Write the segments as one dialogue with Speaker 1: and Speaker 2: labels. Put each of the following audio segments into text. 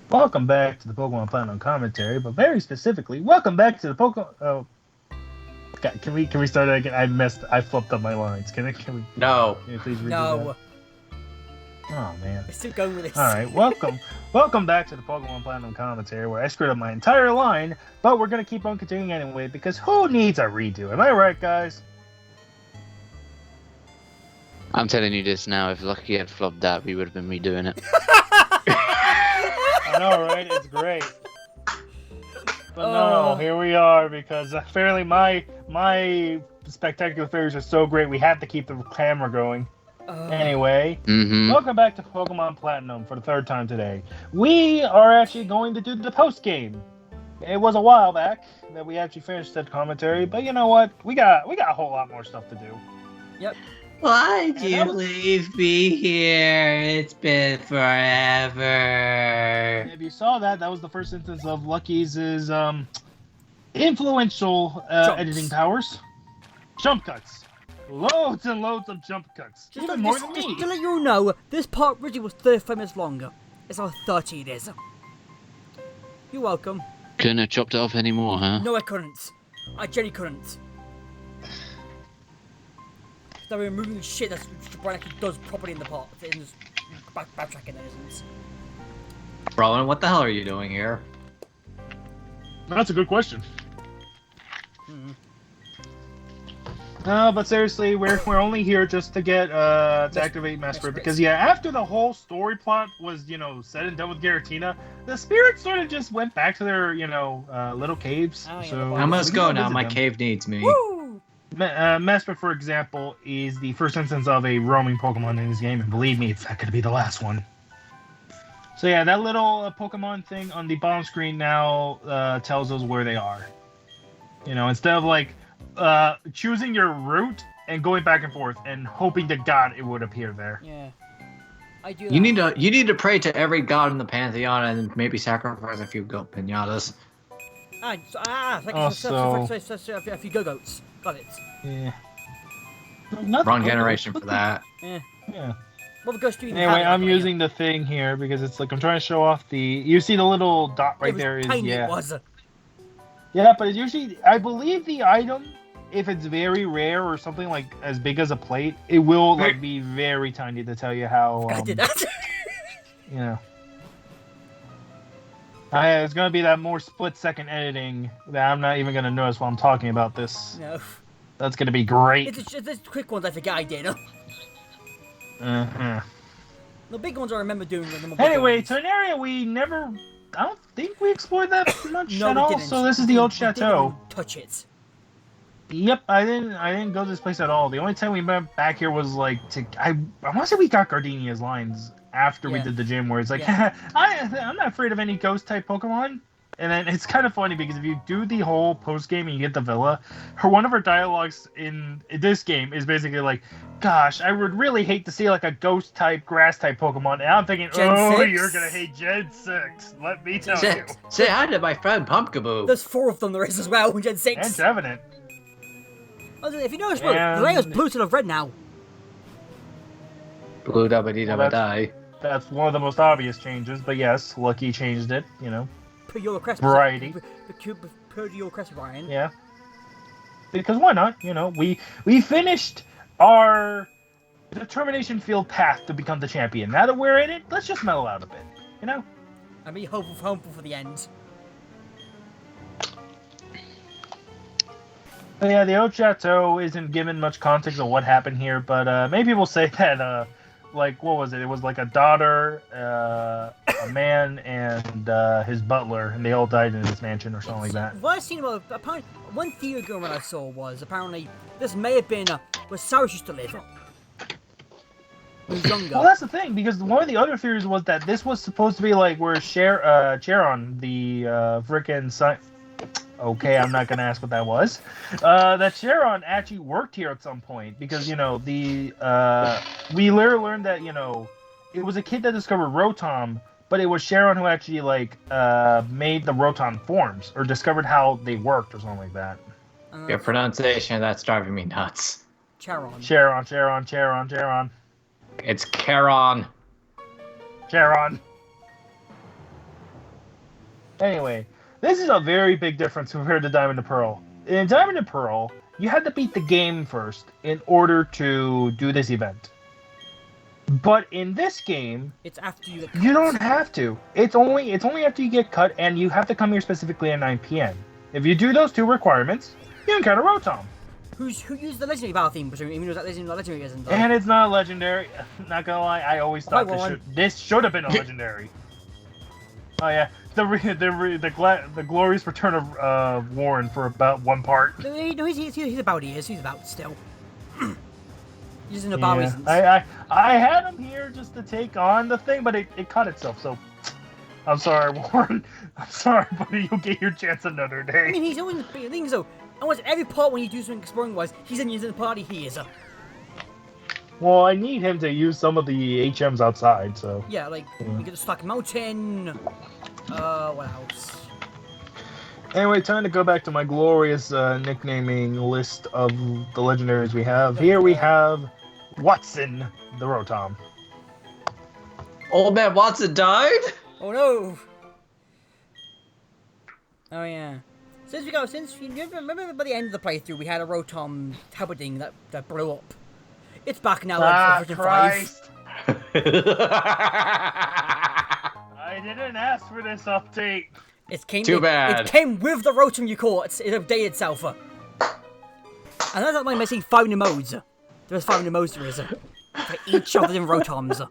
Speaker 1: Welcome back to the Pokemon Platinum commentary, but very specifically, welcome back to the Pokemon. Oh, God, can we start that again? I flipped up my lines.
Speaker 2: No.
Speaker 1: can you please redo
Speaker 3: No.
Speaker 1: that? Oh man.
Speaker 3: We're still going with this.
Speaker 1: All right, welcome back to the Pokemon Platinum commentary, where I screwed up my entire line, but we're gonna keep on continuing anyway because who needs a redo? Am I right, guys?
Speaker 4: I'm telling you this now, if Lucky had flopped that, we would have been redoing it.
Speaker 1: I know, right? It's great. But no, here we are because apparently my spectacular fairies are so great we have to keep the camera going. Anyway, welcome back to Pokemon Platinum for the third time today. We are actually going to do the post game. It was a while back that we actually finished that commentary, but you know what? We got a whole lot more stuff to do.
Speaker 3: Yep.
Speaker 2: Why'd you leave me here? It's been forever.
Speaker 1: If you saw that was the first instance of Lucky's influential editing powers. Jump cuts. Loads and loads of jump cuts. Even more than me.
Speaker 3: Just to let you all know, this part originally was 35 minutes longer. It's now 30 it is. You're welcome.
Speaker 4: Couldn't have chopped it off anymore, huh?
Speaker 3: No, I couldn't. I genuinely couldn't. So we're removing shit that Brian actually does properly in the part. It isn't just backtracking, it isn't.
Speaker 2: Rowan, what the hell are you doing here?
Speaker 1: That's a good question. But seriously, we're only here just to get to activate Mass Spirit because after the whole story plot was said and done with Giratina, the spirits sort of just went back to their little caves. So
Speaker 2: I must go now. My cave needs me.
Speaker 3: Woo!
Speaker 1: Mass Spirit, for example, is the first instance of a roaming Pokemon in this game, and believe me, it's not going to be the last one. So yeah, that little Pokemon thing on the bottom screen now tells us where they are. Instead of like choosing your route and going back and forth and hoping to God it would appear there.
Speaker 3: Yeah, I do.
Speaker 2: You need to pray to every god in the pantheon and maybe sacrifice a few goat pinatas.
Speaker 3: A few go-goats. Got it.
Speaker 1: Yeah.
Speaker 2: Wrong generation for that.
Speaker 1: Yeah.
Speaker 3: What the ghost do you
Speaker 1: Anyway, I'm using the thing here because it's like I'm trying to show off the. You see the little dot right there is
Speaker 3: tiny, it was.
Speaker 1: Yeah, but it's usually I believe the item, if it's very rare or something like as big as a plate, it will like be very tiny to tell you how.
Speaker 3: I did that.
Speaker 1: It's gonna be that more split-second editing that I'm not even gonna notice while I'm talking about this.
Speaker 3: No.
Speaker 1: That's gonna be great.
Speaker 3: It's just quick ones I forget I did.
Speaker 1: The
Speaker 3: big ones I remember doing.
Speaker 1: Anyway, Terraria, I don't think we explored that much at all.
Speaker 3: Didn't.
Speaker 1: So this is the old chateau.
Speaker 3: Touch it.
Speaker 1: Yep, I didn't go to this place at all. The only time we went back here was like I want to say we got Gardenia's lines after we did the gym, where it's like I'm not afraid of any ghost type Pokemon. And then it's kind of funny because if you do the whole post game and you get the villa, one of her dialogues in this game is basically like, "Gosh, I would really hate to see like a ghost type, grass type Pokemon." And I'm thinking,
Speaker 3: Gen 6?
Speaker 1: You're gonna hate Gen 6. Let me tell you.
Speaker 2: Say hi to my friend Pumpkaboo.
Speaker 3: There's 4 of them there is as well in Gen 6.
Speaker 1: And Trevenant.
Speaker 3: If you notice, the layer's blue instead of red now.
Speaker 2: Blue dabba dee dabba die.
Speaker 1: That's one of the most obvious changes, but yes, Lucky changed it,
Speaker 3: Put your crest.
Speaker 1: Variety.
Speaker 3: Put your crest, Ryan.
Speaker 1: Yeah. Because why not? We finished our determination field path to become the champion. Now that we're in it, let's just mellow out a bit,
Speaker 3: And be hopeful for the end.
Speaker 1: But yeah, the old chateau isn't given much context of what happened here, but maybe we'll say that, what was it? It was like a daughter, a man, and his butler, and they all died in this mansion or something like that.
Speaker 3: What I've seen about, apparently, one theory going around I saw was, apparently, this may have been where Cyrus used to live. When he was younger.
Speaker 1: Well, that's the thing, because one of the other theories was that this was supposed to be like where Charon, the frickin' okay, I'm not gonna ask what that was. That Charon actually worked here at some point because we later learned that it was a kid that discovered Rotom, but it was Charon who actually made the Rotom forms or discovered how they worked or something like that.
Speaker 2: Your pronunciation, that's driving me nuts.
Speaker 3: Charon.
Speaker 2: It's Charon.
Speaker 1: Charon. Anyway, this is a very big difference compared to Diamond and Pearl. In Diamond and Pearl, you had to beat the game first in order to do this event. But in this game,
Speaker 3: It's after you get cut.
Speaker 1: you don't have to. It's only after you get cut, and you have to come here specifically at 9 p.m. If you do those two requirements, you encounter Rotom.
Speaker 3: Who used the legendary battle theme? Even though that legendary isn't. Though.
Speaker 1: And it's not legendary. Not gonna lie, I always thought
Speaker 3: Warren.
Speaker 1: this should have been a legendary. Oh yeah, the glorious return of Warren for about one part.
Speaker 3: No, he's about he is. He's about still. He's in about reasons.
Speaker 1: I had him here just to take on the thing, but it cut itself. So I'm sorry, Warren. I'm sorry, buddy. You'll get your chance another day.
Speaker 3: I mean, he's always the thing though. Almost every part when you do something exploring wise, he's in the party. He is.
Speaker 1: Well, I need him to use some of the HMs outside, so.
Speaker 3: Yeah, like we get the Stock Mountain. What else?
Speaker 1: Anyway, time to go back to my glorious nicknaming list of the legendaries we have. Here we have Watson, the Rotom.
Speaker 2: Old man Watson died?
Speaker 3: Oh no! Oh yeah. Since you remember by the end of the playthrough, we had a Rotom Tabarding that blew up. It's back now.
Speaker 1: Ah,
Speaker 3: version
Speaker 1: Christ! I didn't ask for this update.
Speaker 2: Too bad.
Speaker 3: It came with the Rotom you caught. It updated itself. And that's not like missing 5 new modes. There's 5 new modes there is. For each of the different Rotoms.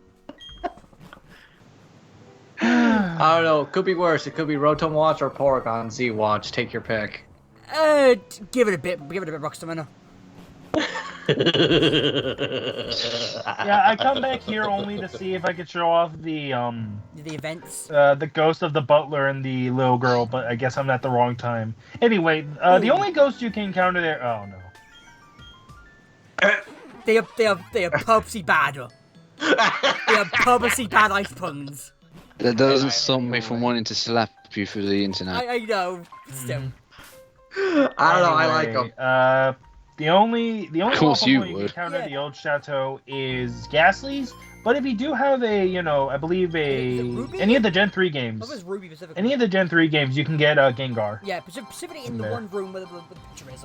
Speaker 2: I don't know. Could be worse. It could be Rotom Watch or Porygon Z Watch. Take your pick.
Speaker 3: Give it a bit, Rockstar Manor.
Speaker 1: Yeah, I come back here only to see if I could show off the
Speaker 3: events.
Speaker 1: the ghost of the butler and the little girl, but I guess I'm at the wrong time. Anyway, the only ghost you can encounter there. Oh no.
Speaker 3: They are purposely bad. They are purposely bad ice puns.
Speaker 4: That doesn't stop me from wanting to slap you through the internet.
Speaker 3: I know. Still.
Speaker 2: I don't know. I like them.
Speaker 1: The only
Speaker 4: Of course you
Speaker 1: can
Speaker 4: would.
Speaker 1: encounter the old chateau is Ghastly's, but if you do have a, I believe any of the Gen 3 games,
Speaker 3: What was Ruby specifically?
Speaker 1: any of the Gen 3 games, you can get Gengar.
Speaker 3: Yeah, specifically in the
Speaker 1: Yeah.
Speaker 3: one room where the picture is.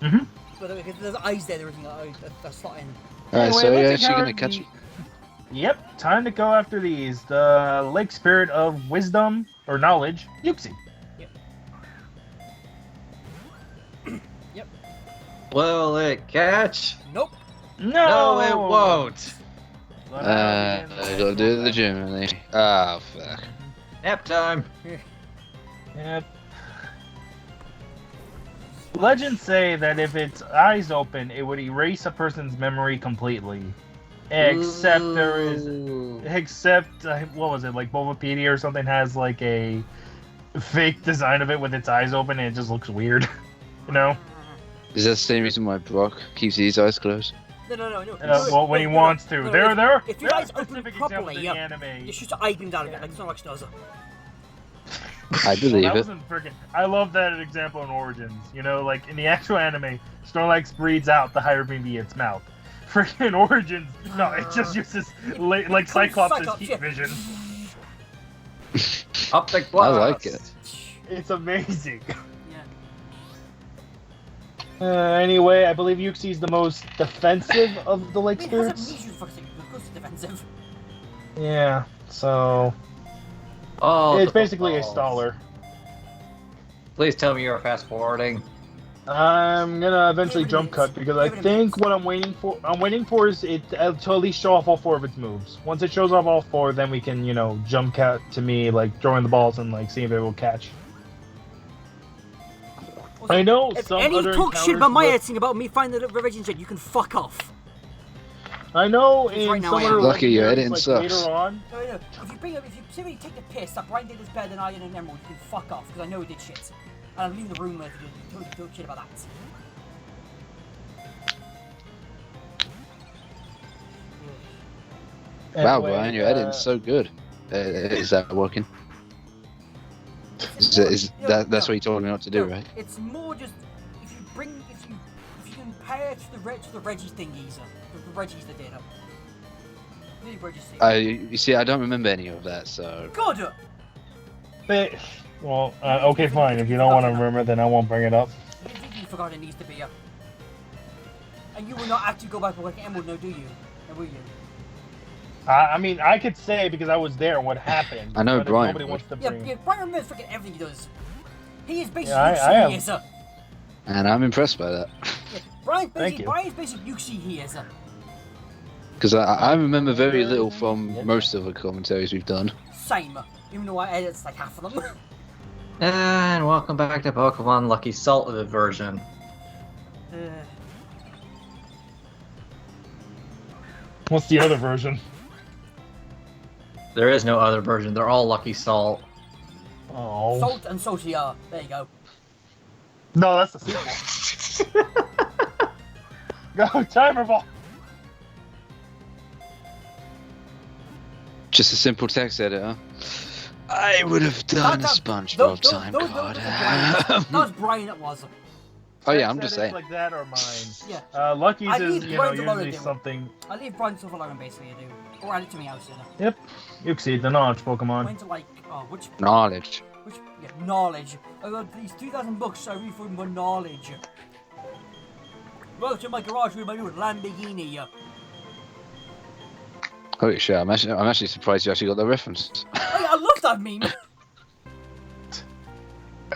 Speaker 1: Mhm.
Speaker 3: But there's eyes there isn't a slot in.
Speaker 4: Alright, so
Speaker 1: Anyway,
Speaker 4: you're
Speaker 1: let's
Speaker 4: actually gonna
Speaker 1: encounter
Speaker 4: catch
Speaker 1: the- Yep, time to go after these. The Lake Spirit of Wisdom, or Knowledge, Yuxi.
Speaker 2: Will it catch?
Speaker 3: Nope.
Speaker 2: No, it won't.
Speaker 4: I gotta do it at the gym, really. Ah, fuck.
Speaker 2: Nap time.
Speaker 1: Yep. Legends say that if its eyes open, it would erase a person's memory completely. Except there is, what was it, like Bulbapedia or something has like a fake design of it with its eyes open and it just looks weird. You know?
Speaker 4: Is that the same reason why Brock keeps his eyes closed?
Speaker 3: No.
Speaker 1: Well, when he wants to. There
Speaker 3: If your
Speaker 1: are
Speaker 3: eyes open
Speaker 1: specific
Speaker 3: properly,
Speaker 1: examples in the anime.
Speaker 3: you shoot the eye beam down again, like Snorlax does.
Speaker 4: I believe
Speaker 1: that
Speaker 4: it.
Speaker 1: wasn't freaking. I love that example in Origins. Like in the actual anime, Snorlax breathes out the higher beam via its mouth. Freaking Origins, no, it just uses like Cyclops' heat vision.
Speaker 2: Optic
Speaker 4: I
Speaker 2: blast.
Speaker 4: like it.
Speaker 1: It's amazing.
Speaker 3: Yeah.
Speaker 1: Anyway, I believe Yuxi's the most defensive of the Lake
Speaker 3: It has
Speaker 1: Spirits.
Speaker 3: amnesia fucking defensive.
Speaker 1: Yeah, so
Speaker 2: Oh,
Speaker 1: it's
Speaker 2: the
Speaker 1: basically a
Speaker 2: footballs.
Speaker 1: staller.
Speaker 2: Please tell me you're fast forwarding.
Speaker 1: I'm gonna eventually
Speaker 3: Give it a
Speaker 1: jump
Speaker 3: minute.
Speaker 1: cut because I
Speaker 3: Give it a
Speaker 1: think
Speaker 3: minute.
Speaker 1: what I'm waiting for is it to at least show off all 4 of its moves. Once it shows off all 4, then we can, jump cut to me like throwing the balls and like seeing if it will catch. I know
Speaker 3: If
Speaker 1: some
Speaker 3: any
Speaker 1: other
Speaker 3: talk shit
Speaker 1: encounters
Speaker 3: about my
Speaker 1: with-
Speaker 3: editing about me finding the Revision shit, you can fuck off.
Speaker 1: I know
Speaker 3: Because
Speaker 1: in
Speaker 3: right now
Speaker 1: some
Speaker 3: I
Speaker 1: other
Speaker 3: am.
Speaker 4: Lucky your
Speaker 1: legendaries,
Speaker 4: editing
Speaker 1: like,
Speaker 4: sucks.
Speaker 1: later on.
Speaker 3: No. If you simply take the piss that Brian did is better than Iron and Emerald, you can fuck off, because I know he did shit. And I'm leaving the room if you talk shit about that.
Speaker 4: Wow,
Speaker 1: Anyway,
Speaker 4: Brian, your editing's so good. Is that working? That's what you told me not to do, right?
Speaker 3: It's more just if you compare it to the Reggie thingies, the Reggies that did it. The Reggie thing.
Speaker 4: You see, I don't remember any of that, so.
Speaker 3: God!
Speaker 1: Well, okay, fine. If you don't want to remember, then I won't bring it up.
Speaker 3: You think you forgot it needs to be up. And you will not actually go back to like Emerald, no, do you? Or will you?
Speaker 1: I mean, I could say because I was there what happened.
Speaker 4: I know
Speaker 1: but if
Speaker 4: Brian
Speaker 1: Nobody
Speaker 4: would.
Speaker 1: wants to
Speaker 3: Yeah,
Speaker 1: bring.
Speaker 3: yeah, Brian remembers freaking everything he does. He is basically
Speaker 1: I
Speaker 3: Yuxi here,
Speaker 4: And I'm impressed by that.
Speaker 3: Yeah,
Speaker 1: Thank you.
Speaker 3: Brian's basically Yuxi here,
Speaker 4: Because I remember very little from most of the commentaries we've done.
Speaker 3: Same. Even though I edit like half of them.
Speaker 2: And welcome back to Pokemon Lucky Salted version.
Speaker 1: What's the other version?
Speaker 2: There is no other version. They're all Lucky Salt.
Speaker 1: Oh.
Speaker 3: Salt and Saltier. There you go.
Speaker 1: No, that's the sequel. Go, timer ball.
Speaker 4: Just a simple text editor. I would have done a SpongeBob time card.
Speaker 3: That was Brian, it was.
Speaker 4: Oh yeah, I'm just saying.
Speaker 1: Like that or mine.
Speaker 3: Yeah.
Speaker 1: Lucky's
Speaker 3: I
Speaker 1: is,
Speaker 3: leave Brian's alone,
Speaker 1: usually
Speaker 3: I do.
Speaker 1: something.
Speaker 3: I leave Brian's stuff alone, basically, I do. Or add it to me house, you know.
Speaker 1: Yep. Yuxi, the knowledge Pokemon.
Speaker 3: Went to like, which,
Speaker 4: Knowledge.
Speaker 3: yeah, knowledge. I got these 2,000 books I read for my knowledge. Well, to my garage with my new Lamborghini.
Speaker 4: Holy shit! I'm actually surprised you actually got the reference.
Speaker 3: Oh, yeah, I love that meme.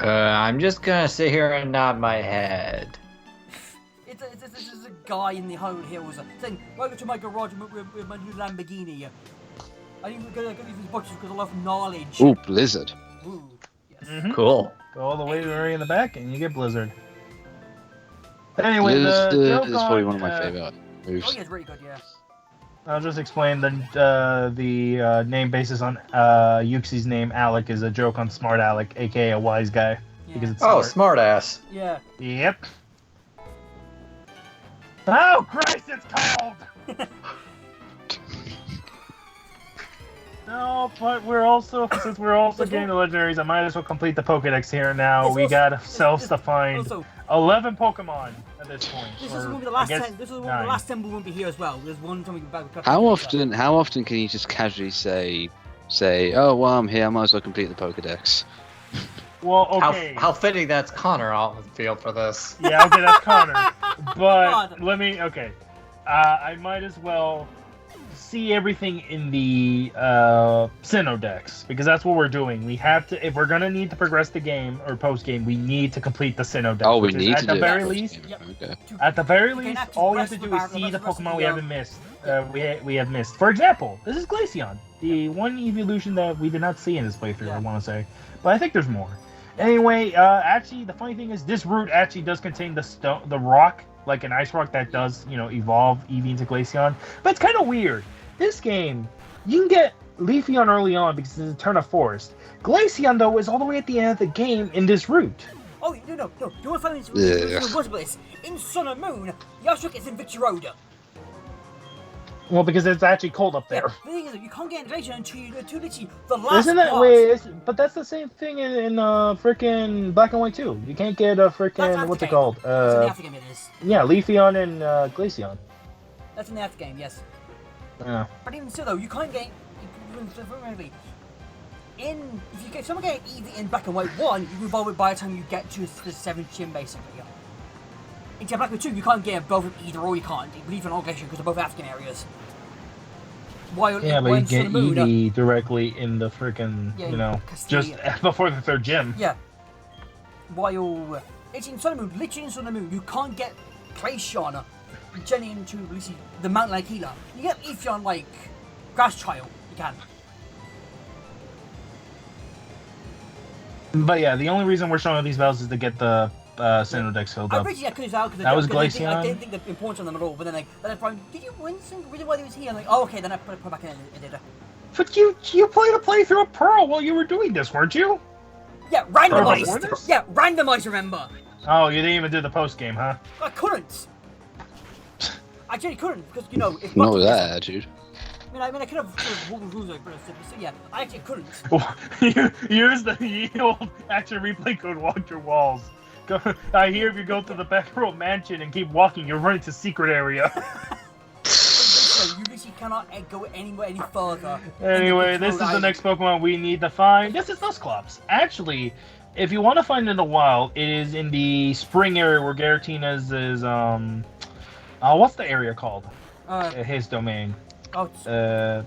Speaker 2: I'm just gonna sit here and nod my head.
Speaker 3: It's a guy in the Hollywood Hills saying, welcome to my garage with my new Lamborghini. I even go these books because I love knowledge.
Speaker 4: Ooh, Blizzard.
Speaker 3: Ooh, yes.
Speaker 1: Mhm.
Speaker 2: Cool.
Speaker 1: Go all the way to the very in the back and you get Blizzard. Anyway,
Speaker 4: Blizzard
Speaker 1: the joke
Speaker 4: is probably
Speaker 1: on,
Speaker 4: one of my favorite
Speaker 3: Oh,
Speaker 4: moves.
Speaker 3: yeah, it's really good, yeah.
Speaker 1: I'll just explain the name basis on Yuxi's name, Alec, is a joke on Smart Alec, aka a wise guy. Because it's
Speaker 2: Oh,
Speaker 1: smart.
Speaker 2: smartass.
Speaker 3: Yeah.
Speaker 1: Yep. Oh, Christ, it's cold! No, but since we're also getting the legendaries, I might as well complete the Pokedex here now.
Speaker 3: It's
Speaker 1: We
Speaker 3: also-
Speaker 1: got ourselves to find
Speaker 3: Also,
Speaker 1: 11 Pokemon at this point.
Speaker 3: this
Speaker 1: or
Speaker 3: is going to be the
Speaker 1: I
Speaker 3: last
Speaker 1: guess
Speaker 3: time. This is one of
Speaker 1: 9.
Speaker 3: the last time we won't be here as well. There's one time we go back.
Speaker 4: How often can you just casually say, oh well, I'm here, I might as well complete the Pokedex?
Speaker 1: Well, okay.
Speaker 2: How fitting that's Connor off the field for this.
Speaker 1: Yeah, okay, that's Connor. But
Speaker 3: God.
Speaker 1: let me, okay. I might as well see everything in the Sinnoh decks, because that's what we're doing. We have to, if we're gonna need to progress the game or post game, we need to complete the Sinnoh deck.
Speaker 4: Oh, we
Speaker 1: which is
Speaker 4: need
Speaker 1: at
Speaker 4: to
Speaker 1: the
Speaker 4: do
Speaker 1: very
Speaker 4: that.
Speaker 1: least.
Speaker 3: Yep.
Speaker 4: Okay.
Speaker 1: At the very
Speaker 3: You can
Speaker 1: least,
Speaker 3: actually
Speaker 1: all we have
Speaker 3: rest
Speaker 1: to
Speaker 3: the
Speaker 1: do is
Speaker 3: battle,
Speaker 1: see the
Speaker 3: rest of
Speaker 1: Pokemon
Speaker 3: the,
Speaker 1: we haven't missed. We have missed. For example, this is Glaceon, the one evolution that we did not see in this playthrough.
Speaker 3: Yeah.
Speaker 1: I want to say, but I think there's more. Anyway, actually, the funny thing is, this route actually does contain the rock, like an ice rock that does, evolve Eevee into Glaceon. But it's kind of weird. This game, you can get Leafeon early on because it's a turn of forest. Glaceon, though, is all the way at the end of the game in this route.
Speaker 3: Oh, no. You want to find
Speaker 4: Yeah.
Speaker 3: this? In Sun and Moon, Yashuk is in Victory Road.
Speaker 1: Well, because it's actually cold up
Speaker 3: Yeah,
Speaker 1: there.
Speaker 3: the thing is, you can't get Glacier until you do literally the last
Speaker 1: Isn't that
Speaker 3: part.
Speaker 1: way? But that's the same thing in frickin' Black and White too. You can't get a frickin'
Speaker 3: That's
Speaker 1: what's it
Speaker 3: Aftergame.
Speaker 1: called?
Speaker 3: That's in the Aftergame, it is.
Speaker 1: Yeah, Leafeon and Glaceon.
Speaker 3: That's in the Aftergame, yes.
Speaker 1: Yeah.
Speaker 3: But even so, though, you can't get. If someone get Eevee in Black and White 1, you evolve it by the time you get to the 7th gym, basically. In Black and White 2, you can't get both of either, or you can't. Believe it or not, Glacier, because they're both Aftergame areas. While
Speaker 1: Yeah, but
Speaker 3: while
Speaker 1: you
Speaker 3: in Sun
Speaker 1: get
Speaker 3: and Moon,
Speaker 1: Eevee directly in the frickin',
Speaker 3: Yeah,
Speaker 1: just before the 3rd gym.
Speaker 3: Yeah. While it's in Sun and Moon, literally in Sun and Moon, you can't get Glaceon Jenny into the Mountain Lake Healer. You get Leafeon like Grass Child, you can.
Speaker 1: But yeah, the only reason we're showing these battles is to get the Sinnoh decks filled up.
Speaker 3: Originally I couldn't out because
Speaker 1: That was
Speaker 3: I
Speaker 1: Glaceon.
Speaker 3: didn't think the importance on them at all. But then I found, did you win some really while he was here? I'm like, oh okay, then I put it back in and it did it.
Speaker 1: But you played a playthrough of Pearl while you were doing this, weren't you?
Speaker 3: Yeah,
Speaker 1: before
Speaker 3: randomized.
Speaker 1: this?
Speaker 3: Yeah, randomized. Remember?
Speaker 1: Oh, you didn't even do the post game, huh?
Speaker 3: I couldn't. I actually couldn't because if
Speaker 4: Not with that attitude.
Speaker 3: I mean, I could have walked rules like, but yeah, I actually couldn't.
Speaker 1: Use the old action replay code. Walk your walls. I hear if you go to the back row mansion and keep walking, you're running to secret area.
Speaker 3: So you literally cannot go anywhere any further.
Speaker 1: Anyway, this is the next Pokemon we need to find. This is Dusclops. Actually, if you want to find it in the wild, it is in the spring area where Garatina's is, what's the area called? His domain.
Speaker 5: The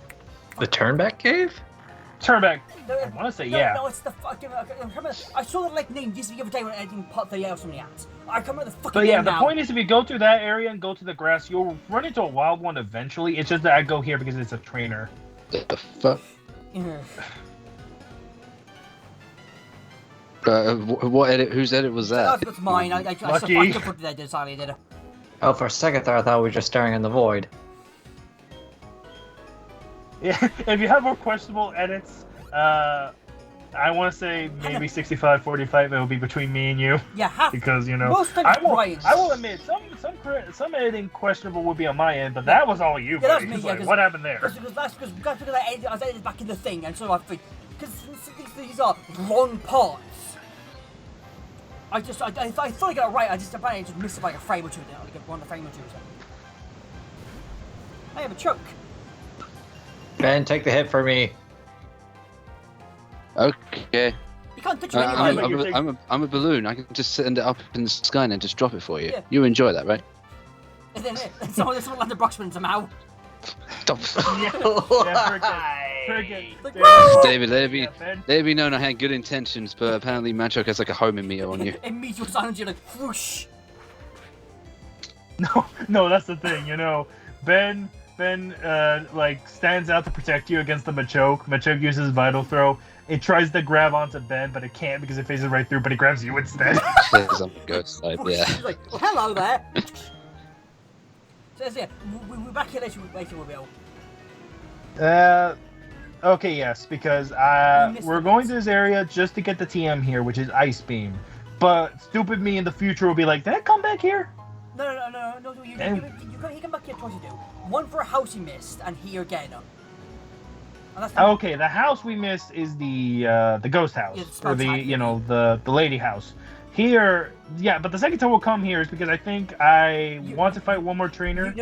Speaker 5: Turnback Cave?
Speaker 1: Turnback. I want to say, yeah.
Speaker 3: No, it's the fucking. I saw the name just the other day when I did Part 38 or something else. I can't remember the fucking name
Speaker 1: the
Speaker 3: now.
Speaker 1: point is, if you go through that area and go to the grass, you'll run into a wild one eventually. It's just that I go here because it's a trainer.
Speaker 4: What the fuck? What edit? Whose edit was that?
Speaker 3: That's mine. I put it there, decided I did it.
Speaker 5: Oh, for a second there, I thought we were just staring in the void.
Speaker 1: Yeah, if you have more questionable edits, I want to say maybe 65-45. It will be between me and you.
Speaker 3: Yeah,
Speaker 1: because
Speaker 3: most
Speaker 1: I will admit some editing questionable would be on my end, but that was all you.
Speaker 3: Yeah, that's me. Yeah,
Speaker 1: what happened there?
Speaker 3: Because I was edited back in the thing, and so I think because these are long parts. I thought I got it right. I just missed it by like a frame or two. Then I get one frame or two. So. I have a choke.
Speaker 5: Ben, take the hit for me.
Speaker 4: Okay.
Speaker 3: You can't touch me anyway.
Speaker 4: I'm a balloon. I can just send it up in the sky and then just drop it for you.
Speaker 3: Yeah.
Speaker 4: You enjoy that, right?
Speaker 3: And then someone landed Broxman somehow.
Speaker 4: Stop. David, let it be known I had good intentions, but apparently Machoke has like a homing meter on you.
Speaker 3: Immediate silence, you're like, whoosh.
Speaker 1: No, that's the thing, Ben stands out to protect you against the Machoke. Machoke uses Vital Throw. It tries to grab onto Ben, but it can't because it phases right through, but it grabs you instead.
Speaker 4: There's on the ghost side, yeah.
Speaker 3: He's like, well, hello there. So yeah, we're back here later we'll be able.
Speaker 1: Okay, yes, because we're going to this area just to get the TM here, which is Ice Beam. But stupid me in the future will be like, did I come back here?
Speaker 3: No, you come back here twice you do. One for a house you missed, and here again.
Speaker 1: Okay, the house we missed is the ghost house, or the lady house. Here, yeah, but the second time we'll come here is because I think I want to fight one more trainer.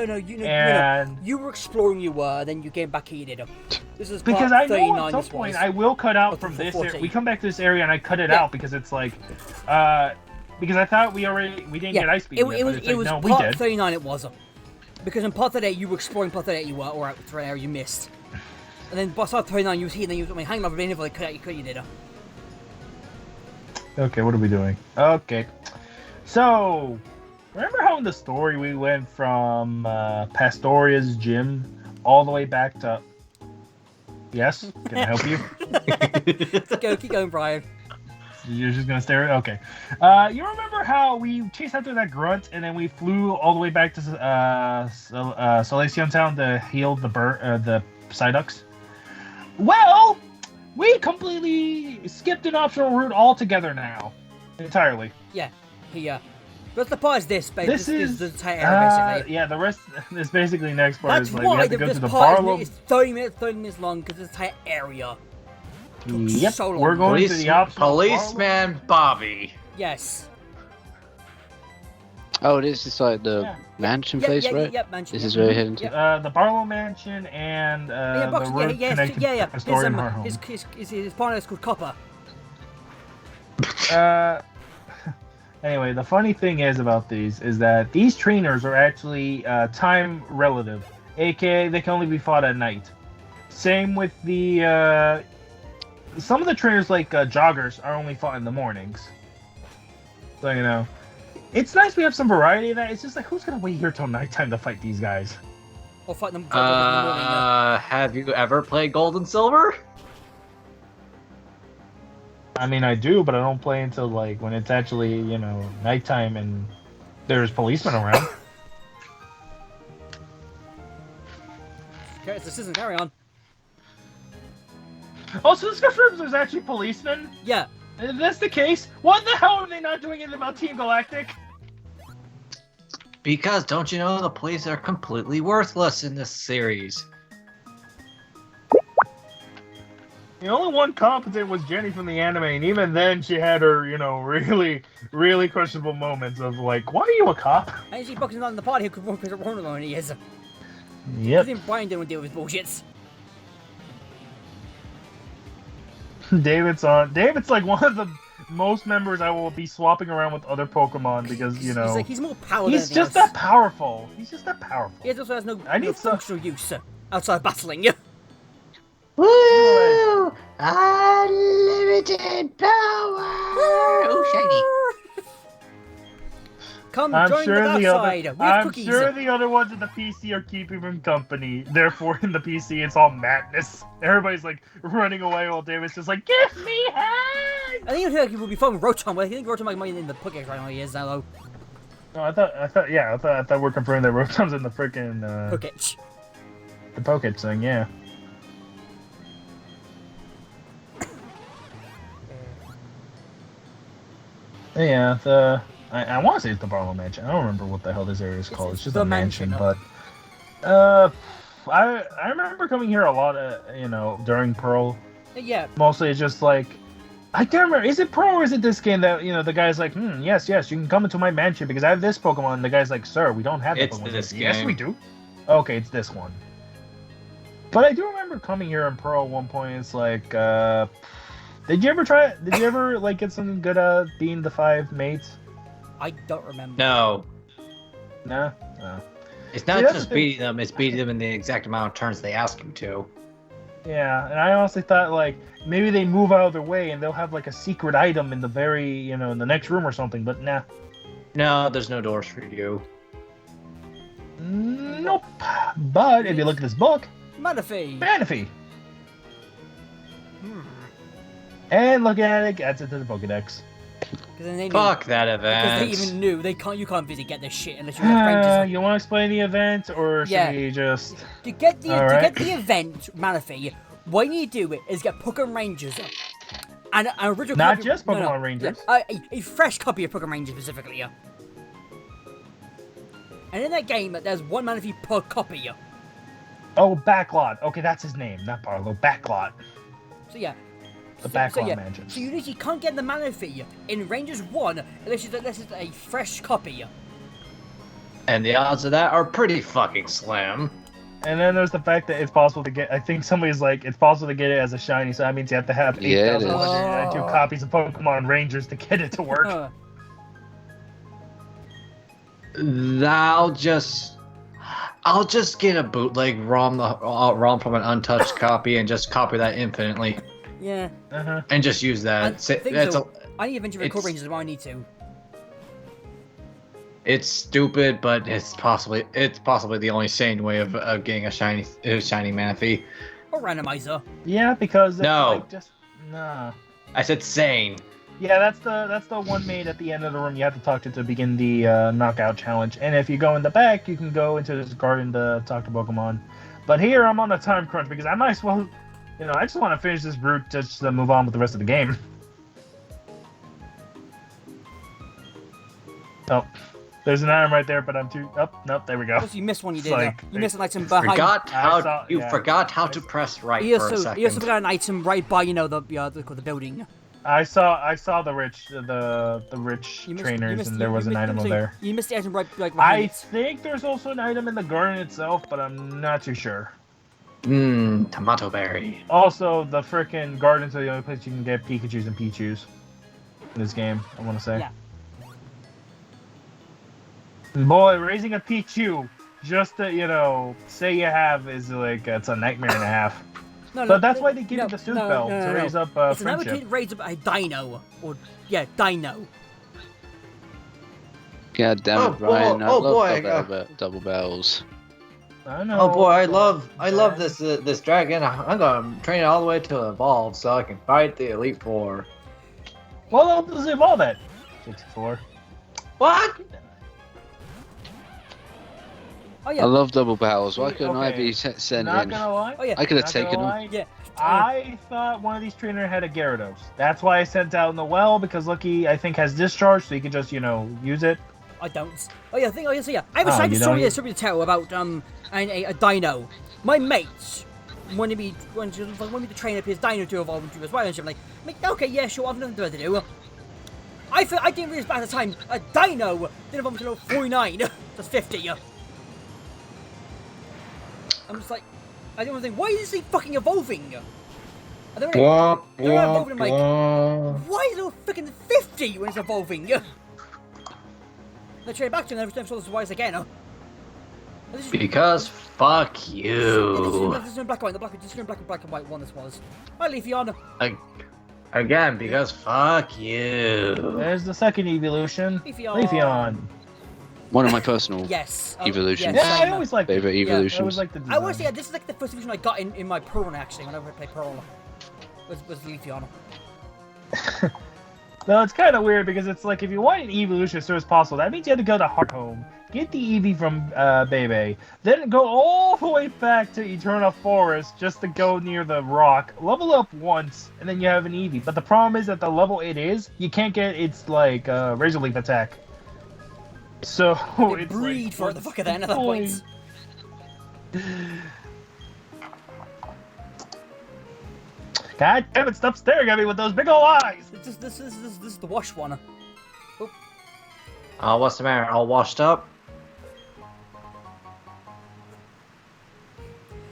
Speaker 1: You were exploring, then you came back here, you did. This is because I know at some point I will cut out from this area. We come back to this area and I cut it out because it's like, because I thought we didn't get Ice Beam.
Speaker 3: It was part 39. It wasn't because in part 38 you were exploring part 38 you were or out for an area you missed, and then part 39 you was here. And then you hang on, but if cut out you did.
Speaker 1: Okay, what are we doing? Okay, so remember how in the story we went from Pastoria's gym all the way back to? Yes, can I help you?
Speaker 3: Keep going, Brian.
Speaker 1: You're just gonna stare at? Okay. You remember how we chased after that grunt and then we flew all the way back to Solaceon Town to heal the Psyducks? Well, we completely skipped an optional route altogether now, entirely.
Speaker 3: Yeah. But the part is this, basically. This is the entire area, basically.
Speaker 1: Yeah, the rest is basically the next part.
Speaker 3: That's
Speaker 1: is like
Speaker 3: why
Speaker 1: we have to go
Speaker 3: this
Speaker 1: to the
Speaker 3: part
Speaker 1: Barlow.
Speaker 3: is 30 minutes long because this entire area.
Speaker 1: Yep,
Speaker 3: so long.
Speaker 1: We're going to the optional
Speaker 5: Policeman Bobby.
Speaker 3: Yes.
Speaker 4: Oh, this is like the mansion place, right?
Speaker 3: Yep, mansion.
Speaker 4: This is where you're heading to?
Speaker 1: The Barlow Mansion and the road connected to Astoria and her home.
Speaker 3: His partner is called Copper.
Speaker 1: Anyway, the funny thing is about these is that these trainers are actually time relative, aka they can only be fought at night. Same with the some of the trainers like joggers are only fought in the mornings. So it's nice we have some variety of that. It's just like who's gonna wait here till nighttime to fight these guys?
Speaker 3: Or fight them.
Speaker 5: Have you ever played Gold and Silver?
Speaker 1: I mean, I do, but I don't play until like when it's actually nighttime and there's policemen around.
Speaker 3: Okay, this isn't carry on.
Speaker 1: Oh, so this confirms there's actually policemen?
Speaker 3: Yeah.
Speaker 1: If that's the case, what the hell are they not doing anything about Team Galactic?
Speaker 5: Because don't you know the police are completely worthless in this series?
Speaker 1: The only one competent was Jenny from the anime, and even then she had her, really, really questionable moments of like, why are you a cop?
Speaker 3: And she boxing on the party who could work as a runner on he is.
Speaker 1: Yep.
Speaker 3: Even Brian didn't deal with his bullshits.
Speaker 1: David's like one of the most members I will be swapping around with other Pokemon because
Speaker 3: He's more powerful.
Speaker 1: he's just that powerful. He's just that powerful.
Speaker 3: He also has no
Speaker 1: need some-
Speaker 3: functional use outside of battling.
Speaker 5: Woo! Unlimited power! Oh, shiny.
Speaker 3: Come
Speaker 1: I'm
Speaker 3: join
Speaker 1: sure
Speaker 3: the
Speaker 1: the
Speaker 3: dark
Speaker 1: other,
Speaker 3: side. We have
Speaker 1: I'm
Speaker 3: cookies.
Speaker 1: sure the other ones in the PC are keeping him company. Therefore, in the PC, it's all madness. Everybody's like running away while David's just like, "Give me hand!"
Speaker 3: I think it would be fun with Rotom, but I think Rotom might be in the Pokédex right now. He is now, though.
Speaker 1: No, I thought we're confirming that Rotom's in the freaking
Speaker 3: Pokédex.
Speaker 1: the Pokédex thing. Yeah. Yeah, I want to say it's the Barlow Mansion. I don't remember what the hell this area is called. It's just
Speaker 3: the
Speaker 1: a mansion,
Speaker 3: mansion.
Speaker 1: but I remember coming here a lot, during Pearl.
Speaker 3: Yeah.
Speaker 1: Mostly it's just like, I can't remember. Is it Pearl or is it this game that the guy's like, yes, you can come into my mansion because I have this Pokemon. And the guy's like, sir, we don't have that
Speaker 5: It's
Speaker 1: Pokemon.
Speaker 5: this
Speaker 1: Yes,
Speaker 5: game.
Speaker 1: we do. Okay, it's this one. But I do remember coming here in Pearl at one point. It's like, did you ever like get something good out of being the 5 mates?
Speaker 3: I don't remember.
Speaker 5: No.
Speaker 1: No. No.
Speaker 5: It's not
Speaker 1: See, that's
Speaker 5: just
Speaker 1: the thing.
Speaker 5: beating them, it's beating them in the exact amount of turns they ask you to.
Speaker 1: Yeah, and I honestly thought like maybe they move out of their way and they'll have like a secret item in the very in the next room or something. But nah.
Speaker 5: No, there's no doors for you.
Speaker 1: Nope. But if you look at this book,
Speaker 3: Manaphy.
Speaker 1: Manaphy. And looking at it, adds it to the Pokédex.
Speaker 5: Fuck that
Speaker 3: Because they
Speaker 5: event.
Speaker 3: even knew you can't physically get this shit unless you have Rangers.
Speaker 1: You want to explain the event, or should
Speaker 3: Yeah.
Speaker 1: we just?
Speaker 3: To get the
Speaker 1: Alright.
Speaker 3: event, Manaphy, what you need to do is get Pokemon Rangers. And an original
Speaker 1: Not
Speaker 3: copy,
Speaker 1: just Pokemon Rangers.
Speaker 3: Yeah, a fresh copy of Pokemon Rangers specifically. Yeah. And in that game, there's one Manaphy per copy. Yeah.
Speaker 1: Oh, Backlot. Okay, that's his name, not Barlow. Backlot.
Speaker 3: So yeah.
Speaker 1: The Backlot
Speaker 3: So
Speaker 1: Mansion.
Speaker 3: you literally can't get the Manaphy in Rangers 1 unless it's a fresh copy.
Speaker 5: And the odds of that are pretty fucking slim.
Speaker 1: And then there's the fact that it's possible to get. I think somebody's like, it's possible to get it as a shiny, so that means you have to have
Speaker 4: Yeah, it is.
Speaker 1: 8,192 copies of Pokemon Rangers to get it to work.
Speaker 5: I'll just get a bootleg ROM from an untouched copy and just copy that infinitely
Speaker 3: Yeah.
Speaker 5: and just use
Speaker 3: I
Speaker 5: that.
Speaker 3: think
Speaker 5: It's
Speaker 3: so. I need eventually record
Speaker 5: it's-
Speaker 3: Rangers if I need to.
Speaker 5: It's stupid, but it's possibly the only sane way of getting a shiny Manaphy.
Speaker 3: Or randomizer.
Speaker 1: Yeah, because it's
Speaker 5: No.
Speaker 1: like just nah.
Speaker 5: I said sane.
Speaker 1: Yeah, that's the one made at the end of the room you have to talk to begin the knockout challenge. And if you go in the back, you can go into this garden to talk to Pokemon. But here I'm on a time crunch because I might as well, I just want to finish this route just to move on with the rest of the game. Oh, there's an item right there, but I'm too. Oh, nope, there we go.
Speaker 3: Also, you missed one you
Speaker 1: It's
Speaker 3: did.
Speaker 1: like-
Speaker 3: You missed an item behind.
Speaker 5: Forgot how to press right
Speaker 3: You
Speaker 5: for a
Speaker 3: also
Speaker 5: second.
Speaker 3: forgot an item right by the building.
Speaker 1: I saw the rich
Speaker 3: You missed-
Speaker 1: trainers,
Speaker 3: you missed-
Speaker 1: and there
Speaker 3: you
Speaker 1: was an
Speaker 3: missed-
Speaker 1: item
Speaker 3: so
Speaker 1: over there.
Speaker 3: You missed the item right
Speaker 1: I
Speaker 3: behind it.
Speaker 1: think there's also an item in the garden itself, but I'm not too sure.
Speaker 5: Tomato berry.
Speaker 1: Also, the frickin' gardens are the only place you can get Pikachus and Pichus in this game, I want to say.
Speaker 3: Yeah.
Speaker 1: Boy, raising a Pichu just to, say you have is like, it's a nightmare and a half.
Speaker 3: No,
Speaker 1: But that's why they give you the Sooth Bell to
Speaker 3: no.
Speaker 1: raise up
Speaker 3: It's another
Speaker 1: friendship.
Speaker 3: kid raised up a dino. Dino.
Speaker 4: God damn
Speaker 5: Oh,
Speaker 4: it, Brian!
Speaker 5: boy,
Speaker 4: I
Speaker 5: oh,
Speaker 4: love
Speaker 5: boy,
Speaker 4: double bells.
Speaker 1: I know.
Speaker 5: Oh boy, I love this dragon. I'm gonna train it all the way to evolve so I can fight the Elite Four.
Speaker 1: Well, does it evolve at? 64.
Speaker 5: What?
Speaker 3: Oh yeah.
Speaker 4: I love double barrels. Why couldn't I
Speaker 1: Okay.
Speaker 4: be sent
Speaker 1: Not
Speaker 4: in?
Speaker 1: gonna lie.
Speaker 3: Oh yeah.
Speaker 4: I could have
Speaker 1: Not gonna
Speaker 4: taken them.
Speaker 1: lie,
Speaker 3: Yeah.
Speaker 1: I thought one of these trainers had a Gyarados. That's why I sent out in the well, because Lucky, I think, has discharge, so you can just, use it.
Speaker 3: I don't. Oh yeah. I have a
Speaker 1: Oh,
Speaker 3: side
Speaker 1: you
Speaker 3: story
Speaker 1: don't?
Speaker 3: to tell about a dino. My mates wanted me to train up his dino to evolve into as well, and shit. I'm like, okay, yeah, sure, I've nothing better to do. I didn't realize at the time a dino didn't evolve until 49. That's 50. I'm just like, I don't think, why is this thing fucking evolving? I don't
Speaker 5: Blah,
Speaker 3: they're not evolving, I'm like,
Speaker 5: blah.
Speaker 3: why is it freaking 50 when it's evolving? They trade back to him and never saw this wise again.
Speaker 5: Because fuck
Speaker 3: This
Speaker 5: you.
Speaker 3: is in black and white. This is in black and white one. This was. Hi, Leafeon.
Speaker 5: Again, because fuck you.
Speaker 1: There's the second evolution. Leafeon.
Speaker 4: One of my personal
Speaker 3: Yes.
Speaker 4: evolutions.
Speaker 3: Yes,
Speaker 1: Yeah, I
Speaker 3: same.
Speaker 1: always like.
Speaker 4: favorite
Speaker 1: I
Speaker 4: evolutions.
Speaker 1: always like the design.
Speaker 3: I want to say this is like the first evolution I got in my Pearl actually. Whenever I played Pearl, was Leafeon.
Speaker 1: No, it's kind of weird because it's like if you want an evolution as soon as possible, that means you have to go to Hearthome, get the Eevee from Bebe, then go all the way back to Eternal Forest just to go near the rock, level up once, and then you have an Eevee. But the problem is that the level it is, you can't get its like Razor Leaf attack. So
Speaker 3: They
Speaker 1: it's
Speaker 3: breed
Speaker 1: like,
Speaker 3: for the fuck of that at that point.
Speaker 1: God damn it! Stop staring at me with those big ol' eyes.
Speaker 3: This is the wash one.
Speaker 5: Oh, what's the matter? All washed up?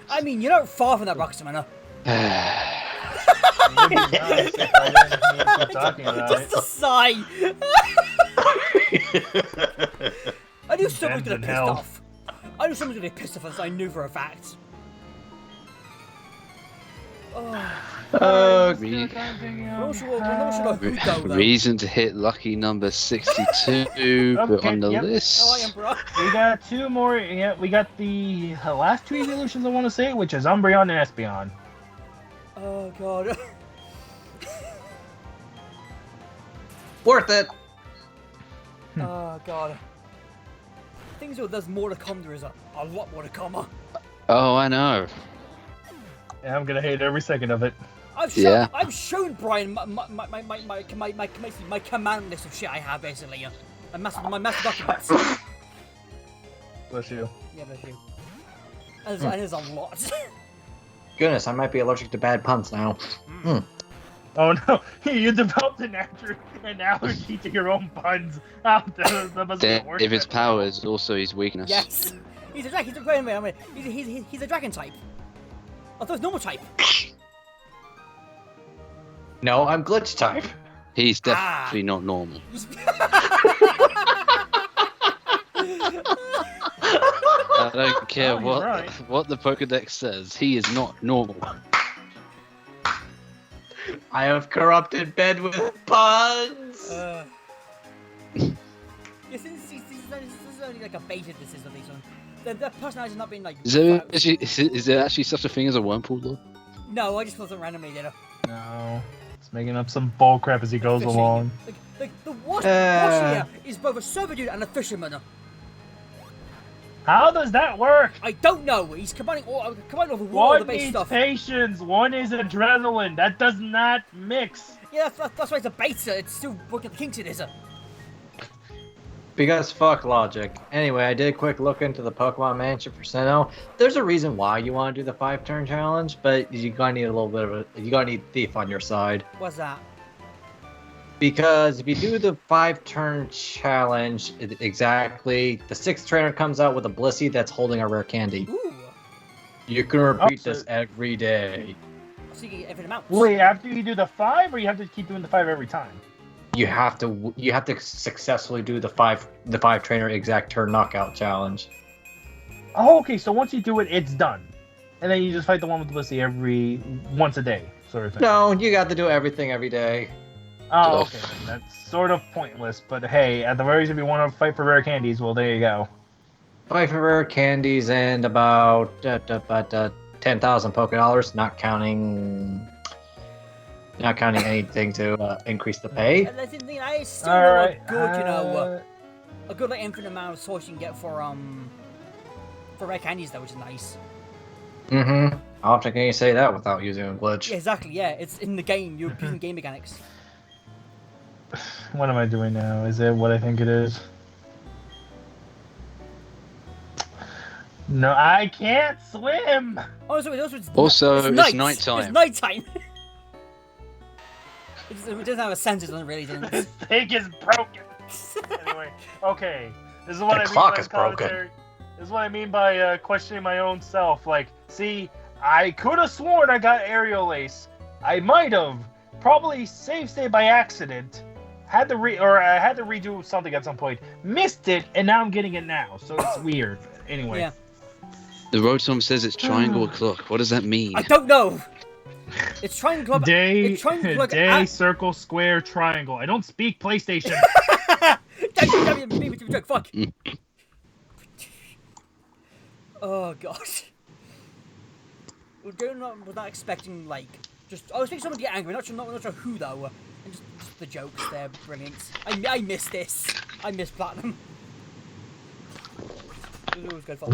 Speaker 3: I mean, you're not far from that Roxamana.
Speaker 1: It would be nice if I didn't need to keep talking about
Speaker 3: Just
Speaker 1: it.
Speaker 3: a sigh. I knew someone was gonna
Speaker 1: Abandoned
Speaker 3: piss
Speaker 1: hell.
Speaker 3: off. I knew someone was gonna be pissed off, as I knew for a fact.
Speaker 5: Oh,
Speaker 1: Re-
Speaker 3: We're not sure who though.
Speaker 4: Reason to hit lucky number 62, but
Speaker 1: Okay,
Speaker 4: on the
Speaker 1: yep.
Speaker 4: list.
Speaker 3: Oh, I am, bro.
Speaker 1: We got two more. Yeah, we got the last two evolutions I want to say, which is Umbreon and Espeon.
Speaker 3: Oh god.
Speaker 5: worth it.
Speaker 3: Oh god. Things are, there's more to come. There is a lot more to come.
Speaker 4: Oh, I know.
Speaker 1: Yeah, I'm gonna hate every second of it.
Speaker 3: I've shown Brian my command list of shit I have basically. My master documents.
Speaker 1: Bless you.
Speaker 3: Yeah, bless you. And there's a lot.
Speaker 5: Goodness, I might be allergic to bad puns now.
Speaker 1: Oh no, you developed an allergy to your own puns. Oh, that must be the worst.
Speaker 4: If his power is also his weakness.
Speaker 3: Yes. He's a dragon. He's a dragon type. I thought it was normal type.
Speaker 5: No, I'm glitch type.
Speaker 4: He's definitely not normal. I don't care
Speaker 1: Oh, he's
Speaker 4: what
Speaker 1: right.
Speaker 4: what the Pokedex says. He is not normal.
Speaker 5: I have corrupted bed with puns.
Speaker 3: Yeah, this is only like a beta decision of these ones. The personality has not been like.
Speaker 4: Is there actually such a thing as a wormpool though?
Speaker 3: No, I just thought them randomly did it.
Speaker 1: No, it's making up some bull crap as he goes
Speaker 3: Fishing.
Speaker 1: along.
Speaker 3: Like the wash here is both a servitude and a fisherman.
Speaker 1: How does that work?
Speaker 3: I don't know. He's combining all the water
Speaker 1: One
Speaker 3: based
Speaker 1: needs
Speaker 3: stuff.
Speaker 1: patience, one is adrenaline. That does not mix.
Speaker 3: Yeah, that's why it's a beta. It's still working the kinks it is.
Speaker 5: Because fuck logic. Anyway, I did a quick look into the Pokemon Mansion for Sinnoh. There's a reason why you want to do the 5-turn challenge, but you're gonna need a little bit of you're gonna need Thief on your side.
Speaker 3: What's that?
Speaker 5: Because if you do the 5-turn challenge exactly, the 6th trainer comes out with a Blissey that's holding a rare candy.
Speaker 3: Ooh.
Speaker 5: You can repeat
Speaker 1: so-
Speaker 5: this every day.
Speaker 3: So you can get infinite amounts.
Speaker 1: Wait, after you do the 5, or you have to keep doing the 5 every time?
Speaker 5: You have to successfully do the 5 trainer exact turn knockout challenge.
Speaker 1: Oh, okay. So once you do it, it's done, and then you just fight the one with Blissey once a day, sort of thing.
Speaker 5: No, you got to do everything every day.
Speaker 1: Oh, okay. Then that's sort of pointless, but hey, at the very least, if you want to fight for rare candies, well, there you go.
Speaker 5: Fight for rare candies and about 10,000 Pokédollars, not counting anything to increase the pay.
Speaker 3: And that's the thing. I still
Speaker 1: All
Speaker 3: know
Speaker 1: right.
Speaker 3: a good, a good like infinite amount of source you can get for rare candies though, which is nice.
Speaker 5: Mm-hmm. How often can you say that without using a glitch?
Speaker 3: Yeah, exactly. Yeah, it's in the game. You're using game mechanics.
Speaker 1: What am I doing now? Is it what I think it is? No, I can't swim.
Speaker 3: Also,
Speaker 4: It's nighttime.
Speaker 3: It's nighttime. It doesn't have a sense. It doesn't really.
Speaker 1: This thing is broken. Anyway, okay. This is what
Speaker 5: The
Speaker 1: I mean
Speaker 5: clock
Speaker 1: by
Speaker 5: is broken.
Speaker 1: commentary. This is what I mean by questioning my own self. Like, see, I could have sworn I got aerial ace. I might have. Probably save state by accident. I had to redo something at some point. Missed it, and now I'm getting it now. So it's weird. Anyway.
Speaker 3: Yeah.
Speaker 4: The Rotom says it's triangle or clock. What does that mean?
Speaker 3: I don't know. It's triangle.
Speaker 1: Day,
Speaker 3: It's
Speaker 1: circle, square, triangle. I don't speak PlayStation.
Speaker 3: Damn you, me joke. Fuck. Oh gosh. Was not expecting like just. I was expecting someone to get angry. Not sure who though. And just the jokes, they're brilliant. I miss this. I miss Platinum. It was always good fun.